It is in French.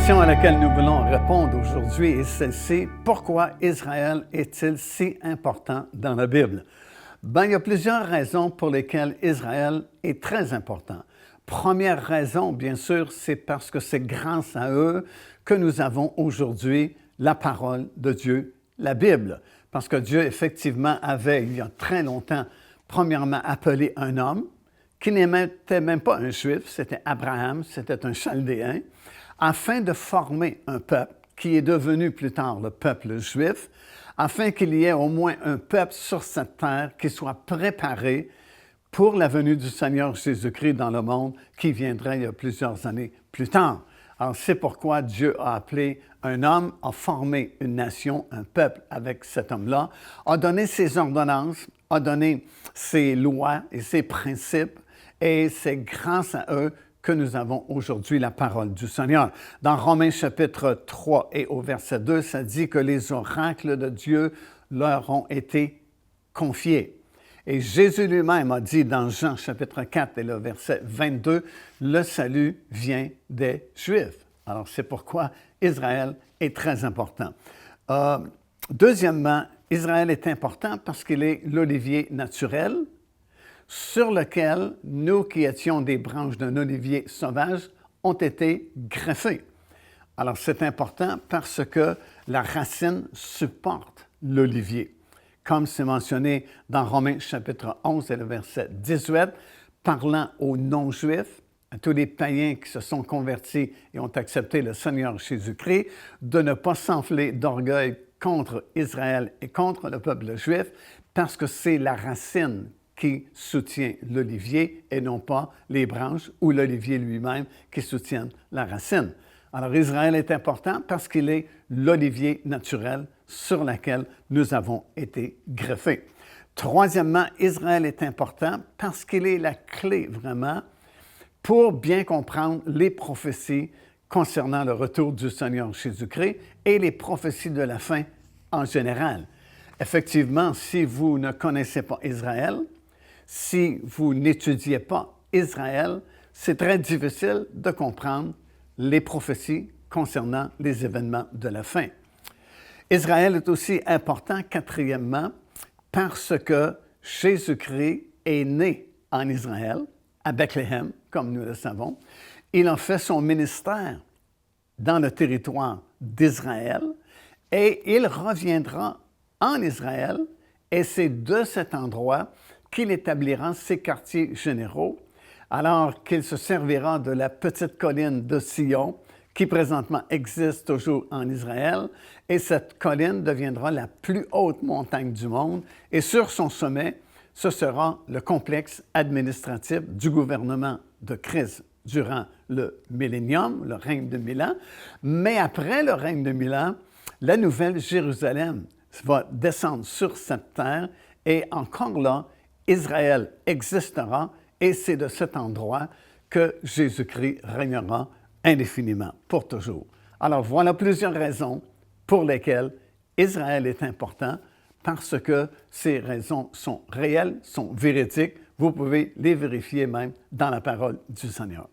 question à laquelle nous voulons répondre aujourd'hui est celle-ci. Pourquoi Israël est-il si important dans la Bible? Il y a plusieurs raisons pour lesquelles Israël est très important. Première raison, bien sûr, c'est parce que c'est grâce à eux que nous avons aujourd'hui la parole de Dieu, la Bible. Parce que Dieu, effectivement, avait, il y a très longtemps, premièrement appelé un homme qui n'était même pas un Juif, c'était Abraham, c'était un Chaldéen, afin de former un peuple qui est devenu plus tard le peuple juif, afin qu'il y ait au moins un peuple sur cette terre qui soit préparé pour la venue du Seigneur Jésus-Christ dans le monde qui viendrait il y a plusieurs années plus tard. Alors, c'est pourquoi Dieu a appelé un homme, a formé une nation, un peuple avec cet homme-là, a donné ses ordonnances, a donné ses lois et ses principes, et c'est grâce à eux que nous avons aujourd'hui la parole du Seigneur. Dans Romains chapitre 3 et au verset 2, ça dit que les oracles de Dieu leur ont été confiés. Et Jésus lui-même a dit dans Jean chapitre 4 et le verset 22, « Le salut vient des Juifs ». Alors, c'est pourquoi Israël est très important. Deuxièmement, Israël est important parce qu'il est l'olivier naturel sur lequel nous qui étions des branches d'un olivier sauvage ont été greffés. Alors, c'est important parce que la racine supporte l'olivier. Comme c'est mentionné dans Romains chapitre 11 et le verset 18, parlant aux non-juifs, à tous les païens qui se sont convertis et ont accepté le Seigneur Jésus-Christ, de ne pas s'enfler d'orgueil contre Israël et contre le peuple juif, parce que c'est la racine qui soutient l'olivier et non pas les branches ou l'olivier lui-même qui soutiennent la racine. Alors, Israël est important parce qu'il est l'olivier naturel sur lequel nous avons été greffés. Troisièmement, Israël est important parce qu'il est la clé vraiment pour bien comprendre les prophéties concernant le retour du Seigneur Jésus-Christ et les prophéties de la fin en général. Effectivement, si vous ne connaissez pas Israël, si vous n'étudiez pas Israël, c'est très difficile de comprendre les prophéties concernant les événements de la fin. Israël est aussi important, quatrièmement, parce que Jésus-Christ est né en Israël, à Bethléem, comme nous le savons. Il a fait son ministère dans le territoire d'Israël et il reviendra en Israël et c'est de cet endroit qu'il établira ses quartiers généraux, alors qu'il se servira de la petite colline de Sion, qui présentement existe toujours en Israël, et cette colline deviendra la plus haute montagne du monde, et sur son sommet, ce sera le complexe administratif du gouvernement de Christ durant le millénium, le règne de 1000 ans, mais après le règne de 1000 ans, la nouvelle Jérusalem va descendre sur cette terre, et encore là, Israël existera et c'est de cet endroit que Jésus-Christ régnera indéfiniment, pour toujours. Alors voilà plusieurs raisons pour lesquelles Israël est important, parce que ces raisons sont réelles, sont véridiques. Vous pouvez les vérifier même dans la parole du Seigneur.